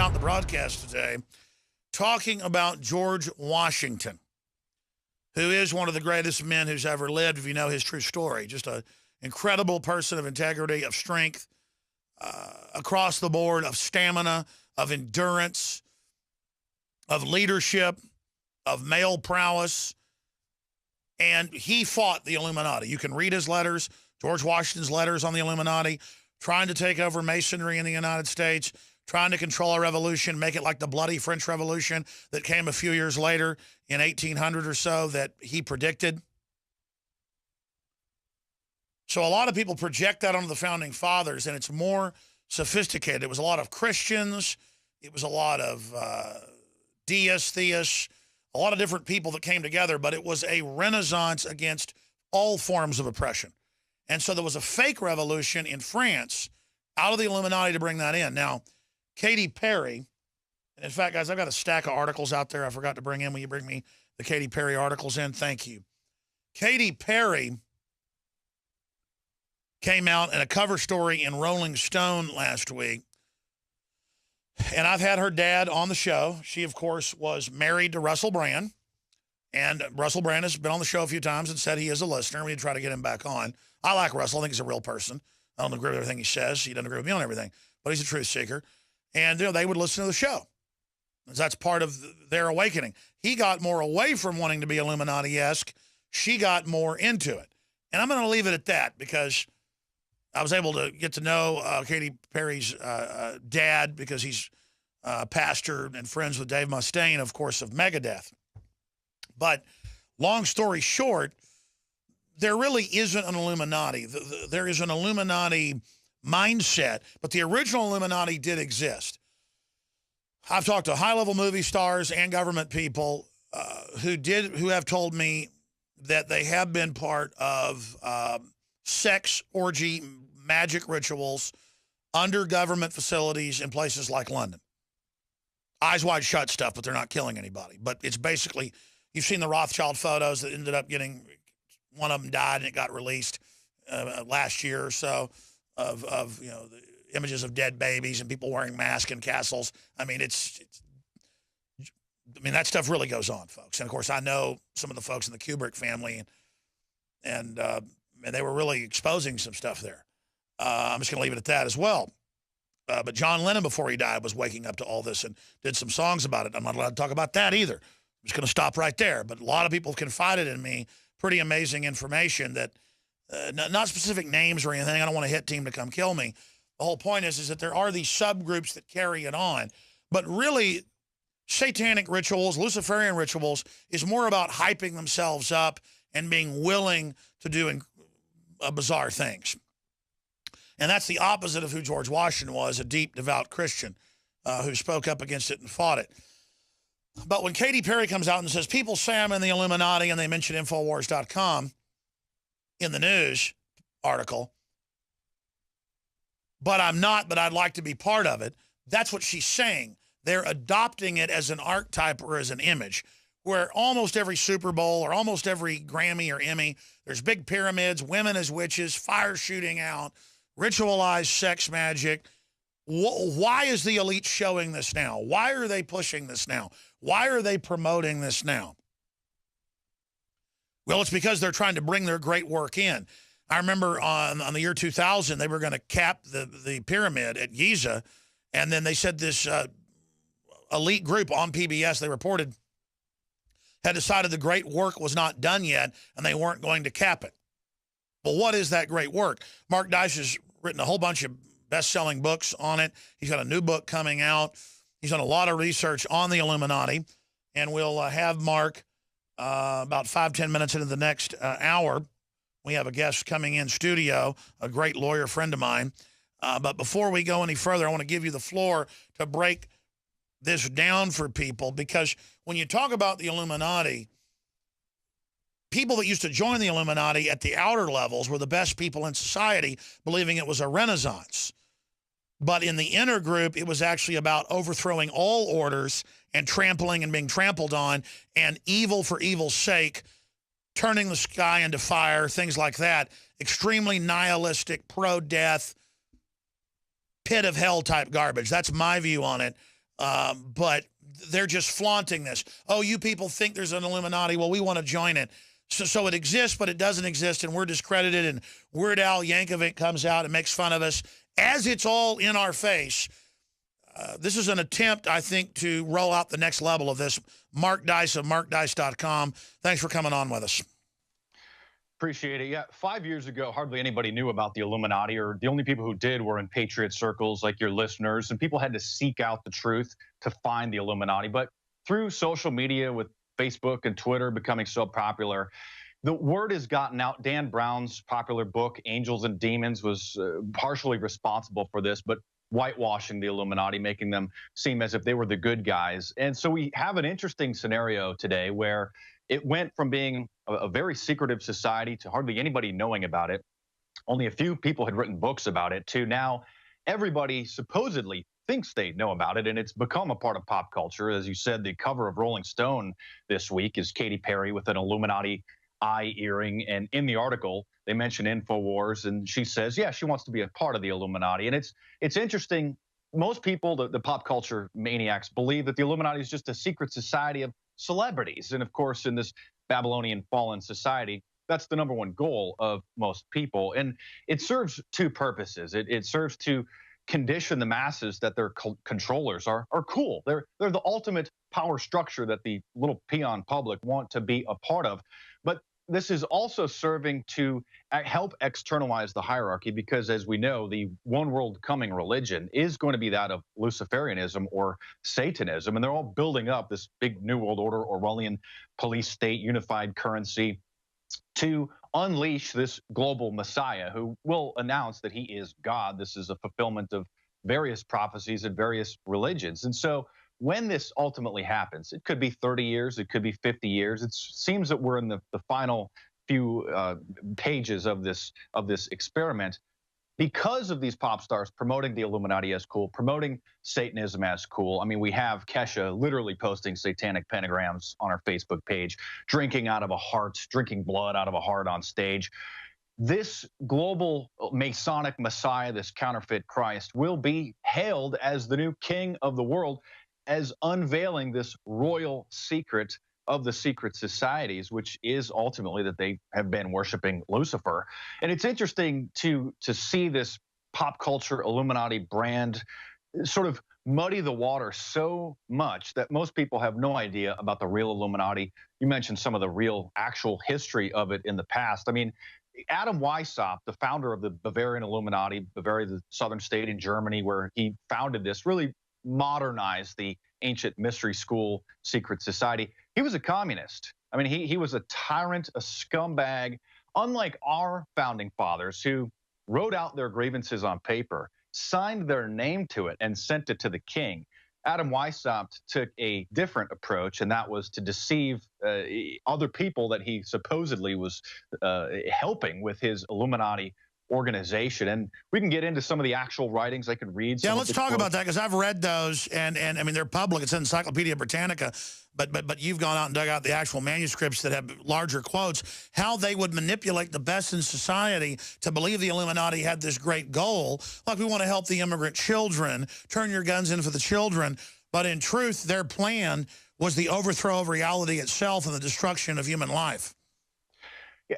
out the broadcast today talking about George Washington, who is one of the greatest men who's ever lived, if you know his true story. Just an incredible person of integrity, of strength, across the board, of stamina, of endurance, of leadership, of male prowess. And he fought the Illuminati. You can read his letters, George Washington's letters on the Illuminati, trying to take over masonry in the United States, trying to control a revolution, make it like the bloody French Revolution that came a few years later in 1800 or so that he predicted. So a lot of people project that onto the Founding Fathers, and it's more sophisticated. It was a lot of Christians. It was a lot of deists, theists, a lot of different people that came together, but it was a renaissance against all forms of oppression. And so there was a fake revolution in France out of the Illuminati to bring that in. Now, Katy Perry, and in fact, guys, I've got a stack of articles out there I forgot to bring in. Will you bring me the Katy Perry articles in? Thank you. Katy Perry came out in a cover story in Rolling Stone last week. And I've had her dad on the show. She, of course, was married to Russell Brand. And Russell Brand has been on the show a few times and said he is a listener. We need to try to get him back on. I like Russell. I think he's a real person. I don't agree with everything he says. He doesn't agree with me on everything. But he's a truth seeker. And they would listen to the show. That's part of their awakening. He got more away from wanting to be Illuminati-esque. She got more into it. And I'm going to leave it at that because I was able to get to know Katy Perry's dad because he's pastor and friends with Dave Mustaine, of course, of Megadeth. But long story short, there really isn't an Illuminati. There is an Illuminati mindset, but the original Illuminati did exist. I've talked to high-level movie stars and government people who have told me that they have been part of sex orgy magic rituals under government facilities in places like London. Eyes wide shut stuff, but they're not killing anybody. But it's basically, you've seen the Rothschild photos that ended up getting, one of them died and it got released last year or so of the images of dead babies and people wearing masks in castles. I mean, that stuff really goes on, folks. And of course, I know some of the folks in the Kubrick family, and they were really exposing some stuff there. I'm just going to leave it at that as well. But John Lennon, before he died, was waking up to all this and did some songs about it. I'm not allowed to talk about that either. I'm just going to stop right there. But a lot of people have confided in me pretty amazing information that, not specific names or anything. I don't want a hit team to come kill me. The whole point is that there are these subgroups that carry it on. But really, satanic rituals, Luciferian rituals, is more about hyping themselves up and being willing to do bizarre things. And that's the opposite of who George Washington was, a deep, devout Christian who spoke up against it and fought it. But when Katy Perry comes out and says, people say I'm in the Illuminati, and they mention Infowars.com in the news article, but I'm not, but I'd like to be part of it, that's what she's saying. They're adopting it as an archetype or as an image, where almost every Super Bowl or almost every Grammy or Emmy, there's big pyramids, women as witches, fire shooting out, ritualized sex magic. Why is the elite showing this now? Why are they pushing this now? Why are they promoting this now? Well, it's because they're trying to bring their great work in. I remember on the year 2000, they were going to cap the pyramid at Giza, and then they said this elite group on PBS, they reported, had decided the great work was not done yet, and they weren't going to cap it. Well, what is that great work? Mark Dice has written a whole bunch of best-selling books on it. He's got a new book coming out. He's done a lot of research on the Illuminati, and we'll have Mark about 5-10 minutes into the next hour. We have a guest coming in studio, a great lawyer friend of mine. But before we go any further, I want to give you the floor to break this down for people, because when you talk about the Illuminati, people that used to join the Illuminati at the outer levels were the best people in society, believing it was a renaissance. But in the inner group, it was actually about overthrowing all orders and trampling and being trampled on, and evil for evil's sake, turning the sky into fire, things like that. Extremely nihilistic, pro-death, pit of hell type garbage. That's my view on it. But they're just flaunting this. Oh, you people think there's an Illuminati. Well, we want to join it. So it exists, but it doesn't exist, and we're discredited, and Weird Al Yankovic comes out and makes fun of us as it's all in our face. This is an attempt, I think, to roll out the next level of this. Mark Dice of markdice.com. Thanks for coming on with us. Appreciate it. Yeah, 5 years ago, hardly anybody knew about the Illuminati, or the only people who did were in patriot circles like your listeners, and people had to seek out the truth to find the Illuminati. But through social media, with Facebook and Twitter becoming so popular, the word has gotten out. Dan Brown's popular book, Angels and Demons, was partially responsible for this, but whitewashing the Illuminati, making them seem as if they were the good guys. And so we have an interesting scenario today where it went from being a very secretive society to hardly anybody knowing about it. Only a few people had written books about it, to now everybody supposedly thinks they know about it, and it's become a part of pop culture. As you said, the cover of Rolling Stone this week is Katy Perry with an Illuminati eye earring, and in the article they mention InfoWars, and she says, yeah, she wants to be a part of the Illuminati. And it's interesting. Most people, the pop culture maniacs, believe that the Illuminati is just a secret society of celebrities. And of course, in this Babylonian fallen society, that's the number one goal of most people. And it serves two purposes. It serves to condition the masses that their controllers are cool. They're the ultimate power structure that the little peon public want to be a part of. But this is also serving to help externalize the hierarchy, because as we know, the one world coming religion is going to be that of Luciferianism or Satanism. And they're all building up this big New World Order, Orwellian police state, unified currency, to unleash this global messiah who will announce that he is God. This is a fulfillment of various prophecies in various religions. And so when this ultimately happens, it could be 30 years, it could be 50 years. It seems that we're in the final few pages of this experiment. Because of these pop stars promoting the Illuminati as cool, promoting Satanism as cool. I mean, we have Kesha literally posting satanic pentagrams on our Facebook page, drinking out of a heart, drinking blood out of a heart on stage. This global Masonic Messiah, this counterfeit Christ, will be hailed as the new king of the world, as unveiling this royal secret of the secret societies, which is ultimately that they have been worshiping Lucifer. And it's interesting to see this pop culture Illuminati brand sort of muddy the water so much that most people have no idea about the real Illuminati. You mentioned some of the real actual history of it in the past. I mean, Adam Weishaupt, the founder of the Bavarian Illuminati, Bavaria, the southern state in Germany, where he founded this, really modernized the ancient mystery school secret society. He was a communist. I mean, he was a tyrant, a scumbag, unlike our founding fathers who wrote out their grievances on paper, signed their name to it, and sent it to the king. Adam Weishaupt took a different approach, and that was to deceive other people that he supposedly was helping with his Illuminati organization. And we can get into some of the actual writings. I could read some. Yeah, let's talk about that, because I've read those, and I mean, they're public. It's Encyclopedia Britannica, but you've gone out and dug out the actual manuscripts that have larger quotes, how they would manipulate the best in society to believe the Illuminati had this great goal. Like, we want to help the immigrant children, turn your guns in for the children. But in truth, their plan was the overthrow of reality itself and the destruction of human life.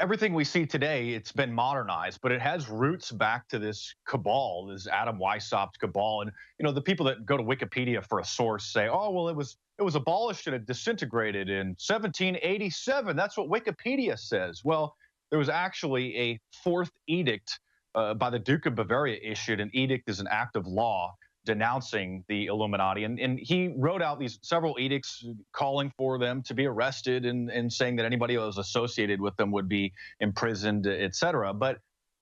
Everything we see today, it's been modernized, but it has roots back to this cabal, this Adam Weishaupt cabal. And, you know, the people that go to Wikipedia for a source say, oh, well, it was abolished and it disintegrated in 1787. That's what Wikipedia says. Well, there was actually a fourth edict by the Duke of Bavaria issued. An edict is an act of law denouncing the Illuminati. And he wrote out these several edicts calling for them to be arrested and saying that anybody that was associated with them would be imprisoned, et cetera. But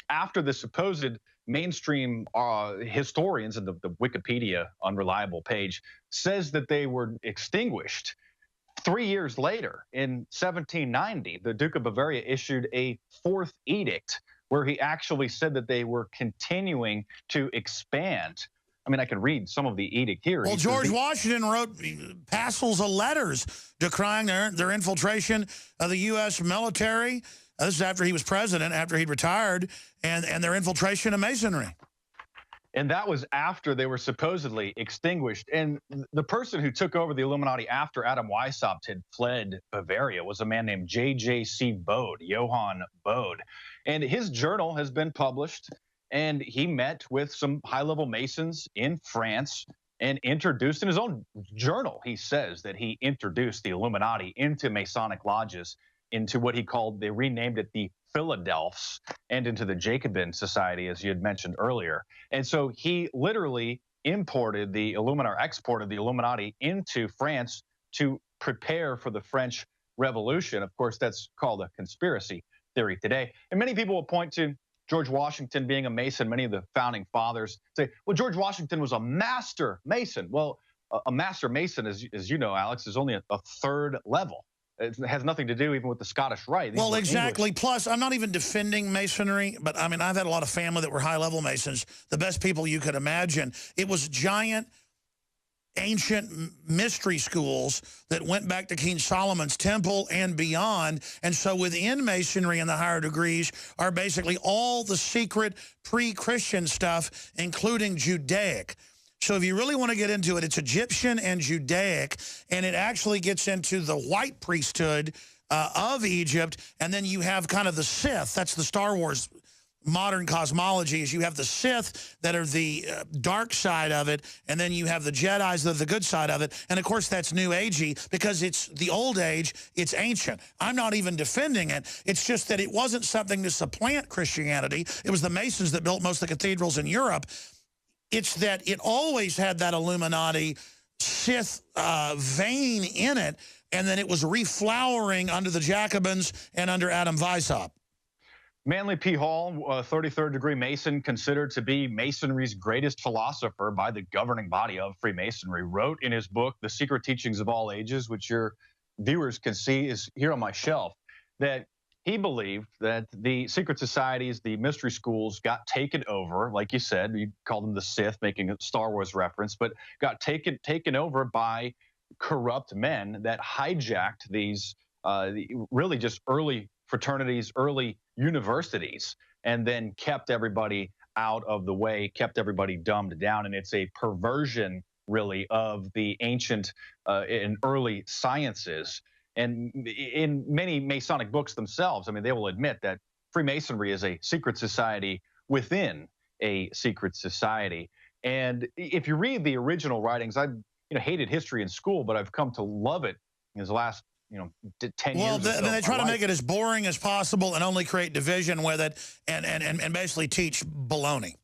after the supposed mainstream historians and the Wikipedia unreliable page says that they were extinguished, 3 years later, in 1790, the Duke of Bavaria issued a fourth edict where he actually said that they were continuing to expand. I mean, I can read some of the edict here. Well, George Washington wrote passels of letters decrying their infiltration of the U.S. military. This is after he was president, after he'd retired, and their infiltration of Masonry. And that was after they were supposedly extinguished. And the person who took over the Illuminati after Adam Weishaupt had fled Bavaria was a man named J.J.C. Bode, Johann Bode. And his journal has been published. And he met with some high-level Masons in France and introduced in his own journal, he says that he introduced the Illuminati into Masonic lodges, into what he called, they renamed it the Philadelphs, and into the Jacobin Society, as you had mentioned earlier. And so he literally imported the Illuminati, exported the Illuminati into France to prepare for the French Revolution. Of course, that's called a conspiracy theory today. And many people will point to George Washington being a Mason. Many of the founding fathers say, well, George Washington was a master Mason. Well, a master Mason, as you know, Alex, is only a third level. It has nothing to do even with the Scottish Rite. Well, exactly. English. Plus, I'm not even defending Masonry, but I mean, I've had a lot of family that were high-level Masons, the best people you could imagine. It was giant, ancient mystery schools that went back to King Solomon's temple and beyond. And so within Masonry and the higher degrees are basically all the secret pre-Christian stuff, including Judaic. So if you really want to get into it, it's Egyptian and Judaic, and it actually gets into the white priesthood of Egypt, and then you have kind of the Sith. That's the Star Wars modern cosmology, is you have the Sith that are the dark side of it, and then you have the Jedis that are the good side of it. And, of course, that's New Agey because it's the old age, it's ancient. I'm not even defending it. It's just that it wasn't something to supplant Christianity. It was the Masons that built most of the cathedrals in Europe. It's that it always had that Illuminati Sith vein in it, and then it was reflowering under the Jacobins and under Adam Weishaupt. Manly P. Hall, a 33rd degree Mason, considered to be Masonry's greatest philosopher by the governing body of Freemasonry, wrote in his book, The Secret Teachings of All Ages, which your viewers can see is here on my shelf, that he believed that the secret societies, the mystery schools got taken over, like you said, you called them the Sith, making a Star Wars reference, but got taken over by corrupt men that hijacked these really just early fraternities, early universities, and then kept everybody out of the way, kept everybody dumbed down. And it's a perversion, really, of the ancient and early sciences. And in many Masonic books themselves, I mean, they will admit that Freemasonry is a secret society within a secret society. And if you read the original writings, I've hated history in school, but I've come to love it in the last 10 years. Well, they try to make it as boring as possible and only create division with it, and basically teach baloney.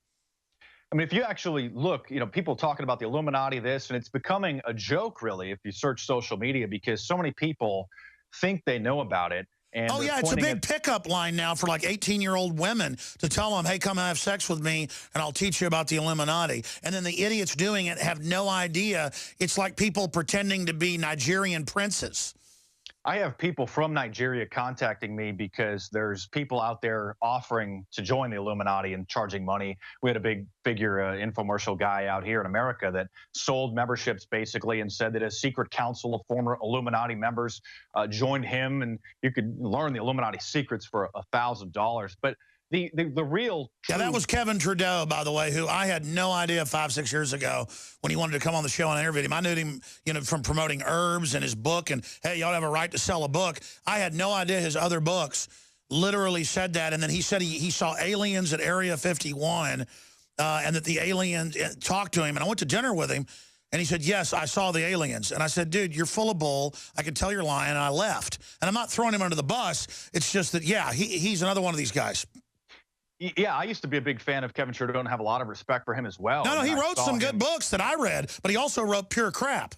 I mean, if you actually look, people talking about the Illuminati, this, and it's becoming a joke, really, if you search social media, because so many people think they know about it. And oh, yeah, it's a big pickup line now for like 18-year-old women to tell them, hey, come have sex with me, and I'll teach you about the Illuminati. And then the idiots doing it have no idea. It's like people pretending to be Nigerian princes. I have people from Nigeria contacting me because there's people out there offering to join the Illuminati and charging money. We had a big figure infomercial guy out here in America that sold memberships basically and said that a secret council of former Illuminati members joined him, and you could learn the Illuminati secrets for $1,000. But the real truth. Yeah, that was Kevin Trudeau, by the way, who I had no idea 5-6 years ago when he wanted to come on the show and interview him. I knew him, from promoting herbs and his book, and hey, y'all have a right to sell a book. I had no idea his other books literally said that. And then he said he saw aliens at Area 51, and that the aliens talked to him. And I went to dinner with him, and he said, yes, I saw the aliens. And I said, dude, you're full of bull. I can tell you're lying. And I left. And I'm not throwing him under the bus. It's just that, yeah, he's another one of these guys. Yeah, I used to be a big fan of Kevin Trudeau and have a lot of respect for him as well. No, he wrote some good books that I read, but he also wrote pure crap.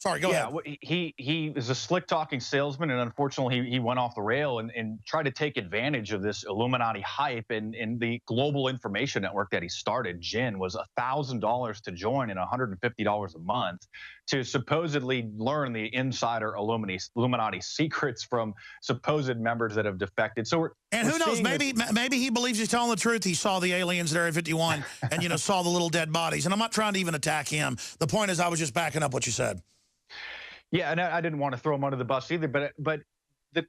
Sorry, go ahead. Yeah, he is a slick-talking salesman, and unfortunately, he went off the rail and tried to take advantage of this Illuminati hype. And the global information network that he started, GIN, was $1,000 to join and $150 a month to supposedly learn the insider Illuminati secrets from supposed members that have defected. So who knows? Maybe he believes he's telling the truth. He saw the aliens at Area 51 and saw the little dead bodies. And I'm not trying to even attack him. The point is, I was just backing up what you said. Yeah, and I didn't want to throw him under the bus either, but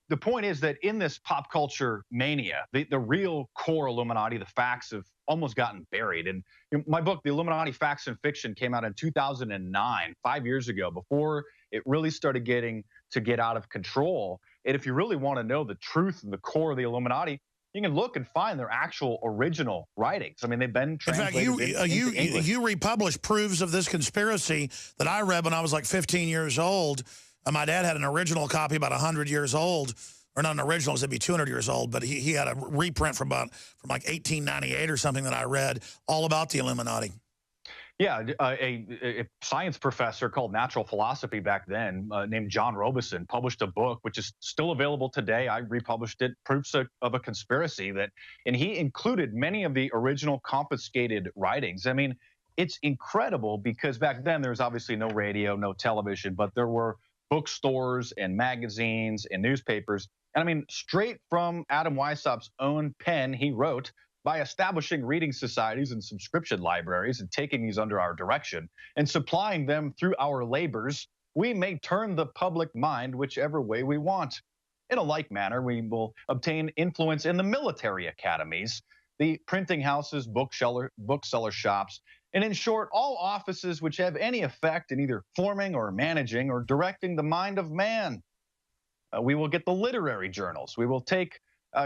the point is that in this pop culture mania, the real core Illuminati, the facts have almost gotten buried. And my book, The Illuminati Facts and Fiction, came out in 2009, 5 years ago, before it really started to get out of control. And if you really want to know the truth and the core of the Illuminati, you can look and find their actual original writings. I mean, they've been translated into English. You republished proofs of this conspiracy that I read when I was like 15 years old. My dad had an original copy about 100 years old, or not an original, it'd be 200 years old, but he had a reprint from like 1898 or something that I read all about the Illuminati. Yeah, a science professor called natural philosophy back then, named John Robeson, published a book which is still available today. I republished it, Proofs of a Conspiracy, and he included many of the original confiscated writings. I mean, it's incredible because back then there was obviously no radio, no television, but there were bookstores and magazines and newspapers. And I mean, straight from Adam Weishaupt's own pen, he wrote, by establishing reading societies and subscription libraries and taking these under our direction and supplying them through our labors, we may turn the public mind whichever way we want. In a like manner, we will obtain influence in the military academies, the printing houses, bookseller shops, and in short, all offices which have any effect in either forming or managing or directing the mind of man. We will get the literary journals. We will take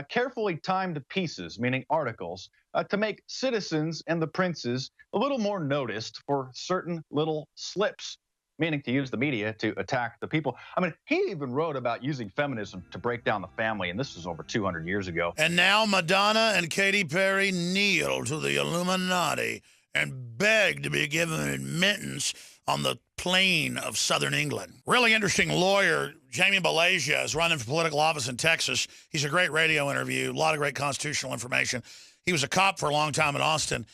carefully timed pieces, meaning articles, to make citizens and the princes a little more noticed for certain little slips, meaning to use the media to attack the people. I mean, he even wrote about using feminism to break down the family, and this was over 200 years ago. And now Madonna and Katy Perry kneel to the Illuminati and beg to be given admittance on the plain of southern England. Really interesting lawyer, Jamie Balasia, is running for political office in Texas. He's a great radio interview, a lot of great constitutional information. He was a cop for a long time in Austin,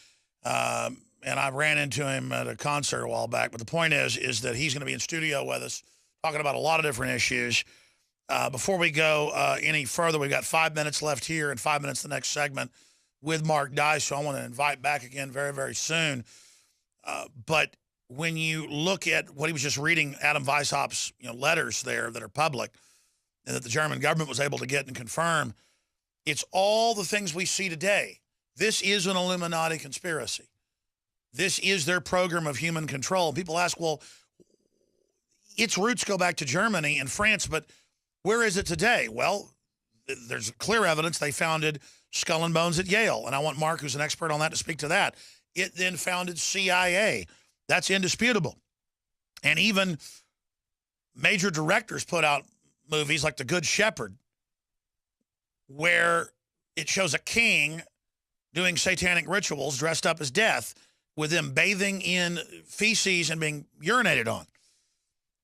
and I ran into him at a concert a while back. But the point is that he's going to be in studio with us, talking about a lot of different issues. Before we go any further, we've got 5 minutes left here and 5 minutes the next segment with Mark Dice, so I want to invite back again very, very soon. But when you look at what he was just reading, Adam Weishaupt's letters there that are public and that the German government was able to get and confirm, it's all the things we see today. This is an Illuminati conspiracy. This is their program of human control. People ask, well, its roots go back to Germany and France, but where is it today? Well, there's clear evidence they founded Skull and Bones at Yale, and I want Mark, who's an expert on that, to speak to that. It then founded CIA. That's indisputable. And even major directors put out movies like The Good Shepherd, where it shows a king doing satanic rituals dressed up as death, with them bathing in feces and being urinated on.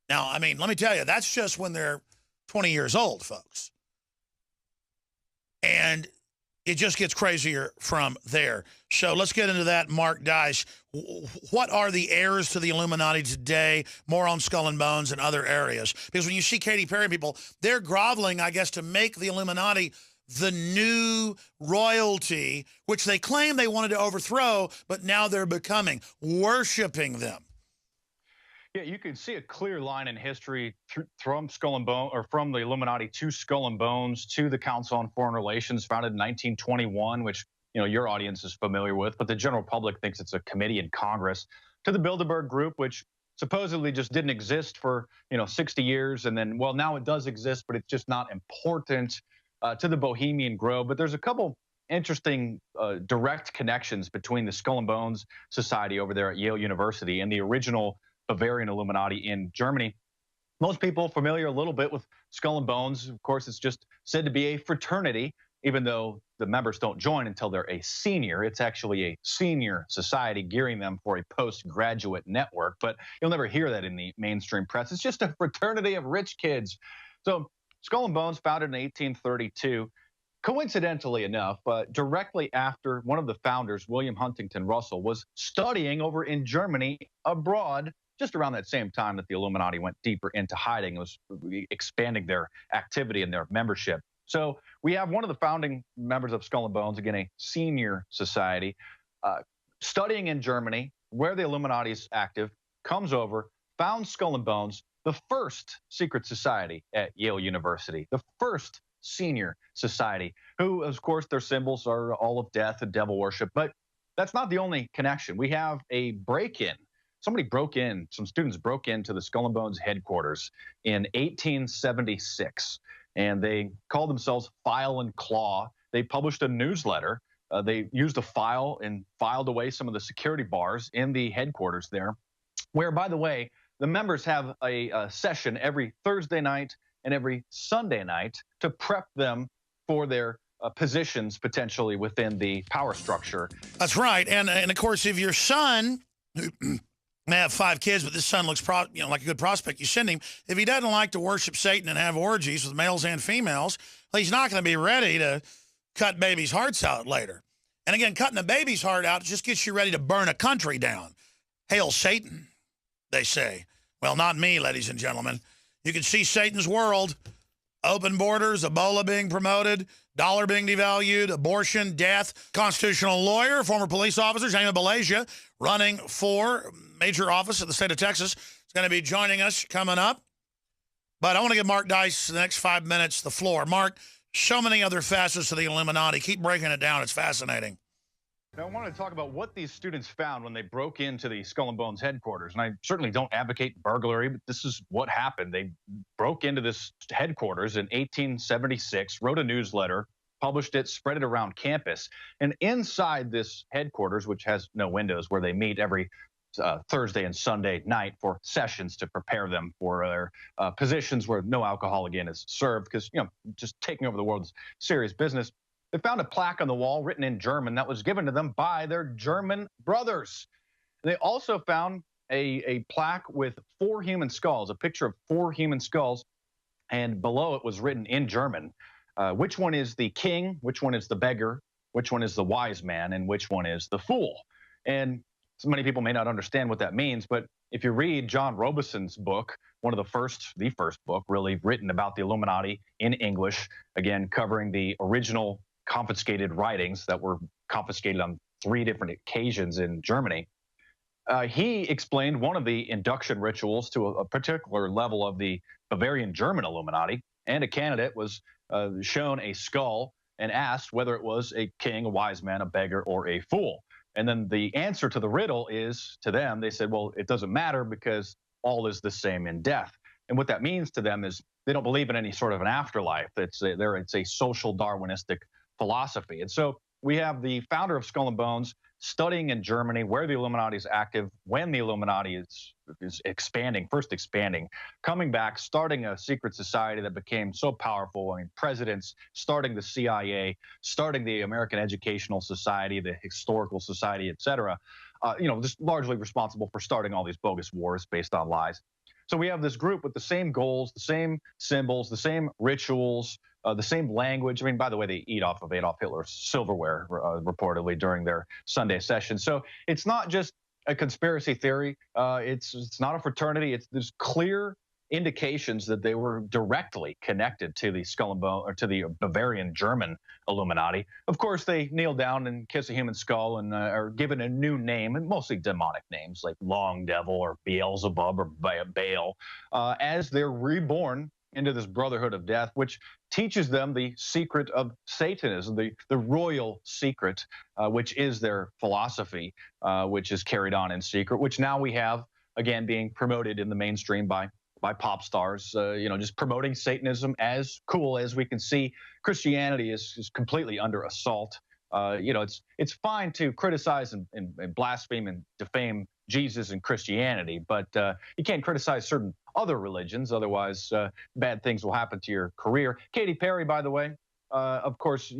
Now, I mean, let me tell you, that's just when they're 20 years old, folks. And it just gets crazier from there. So let's get into that, Mark Dice. What are the heirs to the Illuminati today? More on Skull and Bones and other areas. Because when you see Katy Perry people, they're groveling, I guess, to make the Illuminati the new royalty, which they claim they wanted to overthrow, but now they're becoming, worshiping them. Yeah, you can see a clear line in history from Skull and Bones, or from the Illuminati to Skull and Bones to the Council on Foreign Relations, founded in 1921, which your audience is familiar with, but the general public thinks it's a committee in Congress, to the Bilderberg Group, which supposedly just didn't exist for 60 years, and then, well, now it does exist, but it's just not important, to the Bohemian Grove. But there's a couple interesting direct connections between the Skull and Bones Society over there at Yale University and the original Bavarian Illuminati in Germany. Most people familiar a little bit with Skull and Bones. Of course, it's just said to be a fraternity, even though the members don't join until they're a senior. It's actually a senior society gearing them for a postgraduate network, but you'll never hear that in the mainstream press. It's just a fraternity of rich kids. So Skull and Bones, founded in 1832, coincidentally enough, directly after one of the founders, William Huntington Russell, was studying over in Germany abroad, just around that same time that the Illuminati went deeper into hiding, was expanding their activity and their membership. So we have one of the founding members of Skull and Bones, again, a senior society, studying in Germany, where the Illuminati is active, comes over, founds Skull and Bones, the first secret society at Yale University, the first senior society, who, of course, their symbols are all of death and devil worship. But that's not the only connection. We have a break-in. Some students broke into the Skull and Bones headquarters in 1876, and they called themselves File and Claw. They published a newsletter. They used a file and filed away some of the security bars in the headquarters there, where, by the way, the members have a session every Thursday night and every Sunday night to prep them for their positions potentially within the power structure. That's right. And of course, if your son, who may have 5 kids, but this son looks like a good prospect, you send him. If he doesn't like to worship Satan and have orgies with males and females, well, he's not going to be ready to cut babies' hearts out later. And again, cutting a baby's heart out just gets you ready to burn a country down. Hail Satan, they say. Well, not me, ladies and gentlemen. You can see Satan's world. Open borders, Ebola being promoted, dollar being devalued, abortion, death. Constitutional lawyer, former police officer, Jaime Balasia, running for major office in the state of Texas, is going to be joining us coming up. But I want to give Mark Dice the next 5 minutes the floor. Mark, so many other facets of the Illuminati. Keep breaking it down. It's fascinating. Now, I wanted to talk about what these students found when they broke into the Skull and Bones headquarters. And I certainly don't advocate burglary, but this is what happened. They broke into this headquarters in 1876, wrote a newsletter, published it, spread it around campus. And inside this headquarters, which has no windows, where they meet every Thursday and Sunday night for sessions to prepare them for their positions where no alcohol, again, is served, because, just taking over the world is serious business. They found a plaque on the wall written in German that was given to them by their German brothers. They also found a plaque with 4 human skulls, a picture of 4 human skulls, and below it was written in German, which one is the king, which one is the beggar, which one is the wise man, and which one is the fool. And so many people may not understand what that means, but if you read John Robeson's book, the first book really written about the Illuminati in English, again, covering the original confiscated writings that were confiscated on 3 different occasions in Germany. He explained one of the induction rituals to a particular level of the Bavarian German Illuminati, and a candidate was shown a skull and asked whether it was a king, a wise man, a beggar, or a fool. And then the answer to the riddle is, to them, they said, well, it doesn't matter because all is the same in death. And what that means to them is they don't believe in any sort of an afterlife. It's a social Darwinistic philosophy. And so we have the founder of Skull and Bones studying in Germany, where the Illuminati is active, when the Illuminati is expanding, coming back, starting a secret society that became so powerful. I mean, presidents, starting the CIA, starting the American Educational Society, the Historical Society, etc. Just largely responsible for starting all these bogus wars based on lies. So we have this group with the same goals, the same symbols, the same rituals, the same language. I mean, by the way, they eat off of Adolf Hitler's silverware, reportedly, during their Sunday session. So it's not just a conspiracy theory. It's not a fraternity. There's clear indications that they were directly connected to the Skull and Bone, or to the Bavarian German Illuminati. Of course, they kneel down and kiss a human skull and are given a new name, and mostly demonic names like Long Devil or Beelzebub or Baal, as they're reborn into this brotherhood of death, which teaches them the secret of Satanism, the royal secret, which is their philosophy, which is carried on in secret, which now we have, again, being promoted in the mainstream by pop stars, just promoting Satanism as cool as we can see. Christianity is completely under assault. It's fine to criticize and blaspheme and defame Jesus and Christianity, but you can't criticize certain other religions, otherwise bad things will happen to your career. Katy Perry, by the way, of course,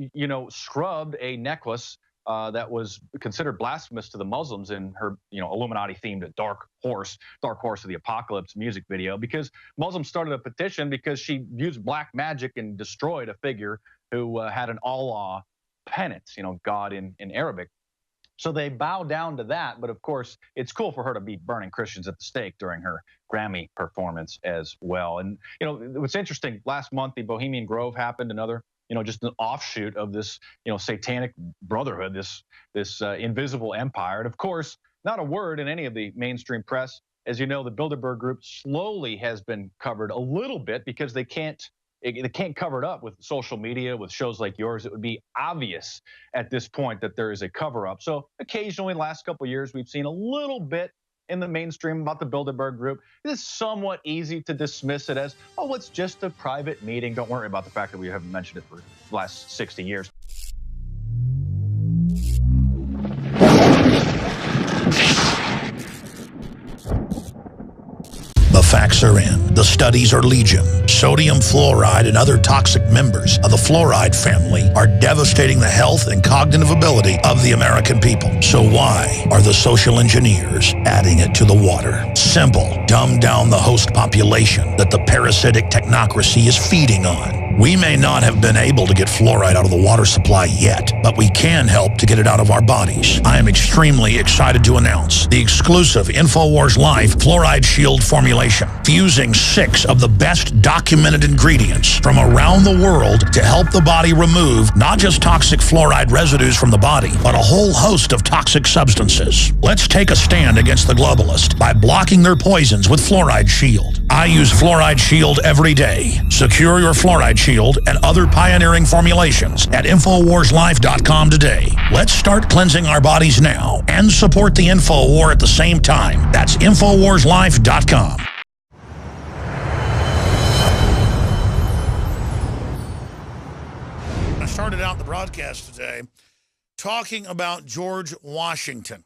scrubbed a necklace that was considered blasphemous to the Muslims in her, Illuminati-themed Dark Horse of the Apocalypse music video, because Muslims started a petition because she used black magic and destroyed a figure who had an Allah penance, God in Arabic. So they bow down to that, but of course, it's cool for her to be burning Christians at the stake during her Grammy performance as well. And, what's interesting, last month, the Bohemian Grove happened, another just an offshoot of this, satanic brotherhood, this invisible empire. And of course, not a word in any of the mainstream press As you know, the Bilderberg Group slowly has been covered a little bit because they can't cover it up with social media, with shows like yours. It would be obvious at this point that there is a cover up. So occasionally, last couple of years, we've seen a little bit in the mainstream about the Bilderberg Group. It is somewhat easy to dismiss it as, oh, it's just a private meeting. Don't worry about the fact that we haven't mentioned it for the last 60 years. The facts are in. The studies are legion. Sodium fluoride and other toxic members of the fluoride family are devastating the health and cognitive ability of the American people. So why are the social engineers adding it to the water? Simple. Dumb down the host population that the parasitic technocracy is feeding on. We may not have been able to get fluoride out of the water supply yet, but we can help to get it out of our bodies. I am extremely excited to announce the exclusive InfoWars Life Fluoride Shield formulation, fusing 6 of the best documented ingredients from around the world to help the body remove not just toxic fluoride residues from the body, but a whole host of toxic substances. Let's take a stand against the globalists by blocking their poisons with Fluoride Shield. I use Fluoride Shield every day. Secure your Fluoride Shield and other pioneering formulations at InfoWarsLife.com today. Let's start cleansing our bodies now and support the InfoWar at the same time. That's InfoWarsLife.com. I started out the broadcast today talking about George Washington,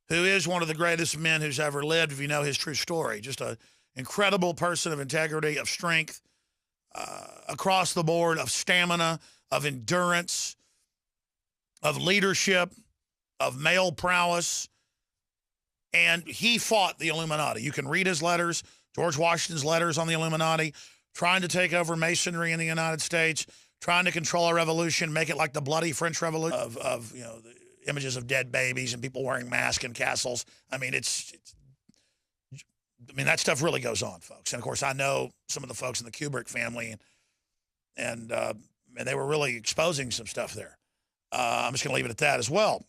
who is one of the greatest men who's ever lived, if you know his true story. Just an incredible person of integrity, of strength, across the board, of stamina, of endurance, of leadership, of male prowess. And he fought the Illuminati. You can read his letters, George Washington's letters on the Illuminati, trying to take over masonry in the United States, trying to control a revolution, make it like the bloody French Revolution of you know, the images of dead babies and people wearing masks in castles. I mean, that stuff really goes on, folks. And of course, I know some of the folks in the Kubrick family, and they were really exposing some stuff there. I'm just going to leave it at that as well.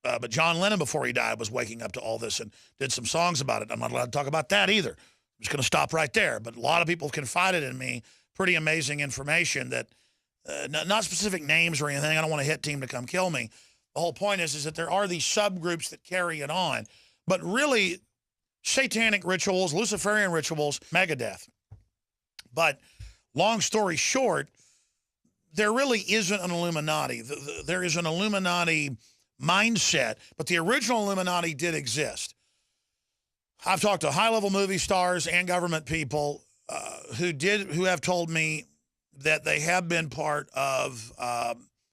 But John Lennon, before he died, was waking up to all this and did some songs about it. I'm not allowed to talk about that either. I'm just going to stop right there. But a lot of people have confided in me pretty amazing information that, not specific names or anything. I don't want a hit team to come kill me. The whole point is that there are these subgroups that carry it on. But really, satanic rituals, Luciferian rituals, Megadeth. But long story short, there really isn't an Illuminati. There is an Illuminati mindset, but the original Illuminati did exist. I've talked to high-level movie stars and government people who have told me that they have been part of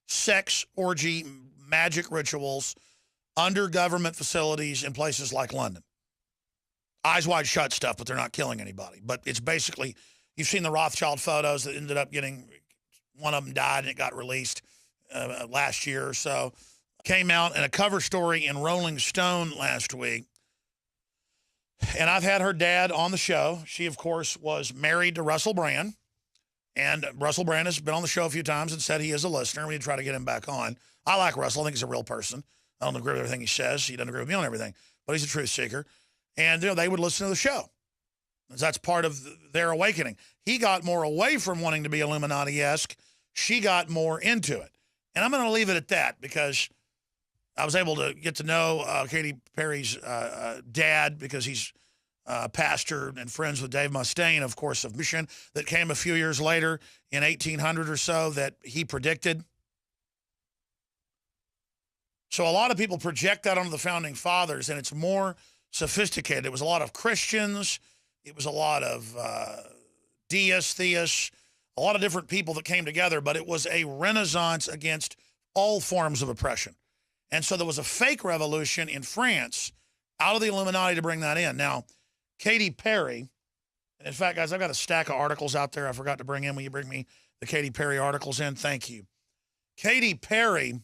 sex, orgy, magic rituals under government facilities in places like London. Eyes wide shut stuff, but they're not killing anybody. But it's basically, you've seen the Rothschild photos that ended up getting, one of them died and it got released last year or so. Came out in a cover story in Rolling Stone last week. And I've had her dad on the show. She, of course, was married to Russell Brand. And Russell Brand has been on the show a few times and said he is a listener. We need to try to get him back on. I like Russell. I think he's a real person. I don't agree with everything he says. He doesn't agree with me on everything. But he's a truth seeker. And they would listen to the show. That's part of their awakening. He got more away from wanting to be Illuminati-esque. She got more into it. And I'm going to leave it at that because I was able to get to know Katy Perry's dad because he's pastor and friends with Dave Mustaine, of course, of Mission, that came a few years later in 1800 or so that he predicted. So a lot of people project that onto the founding fathers, and it's more sophisticated. It was a lot of Christians. It was a lot of deists, theists, a lot of different people that came together, but it was a renaissance against all forms of oppression. And so there was a fake revolution in France out of the Illuminati to bring that in. Now, Katy Perry, and in fact, guys, I've got a stack of articles out there I forgot to bring in. Will you bring me the Katy Perry articles in? Thank you. Katy Perry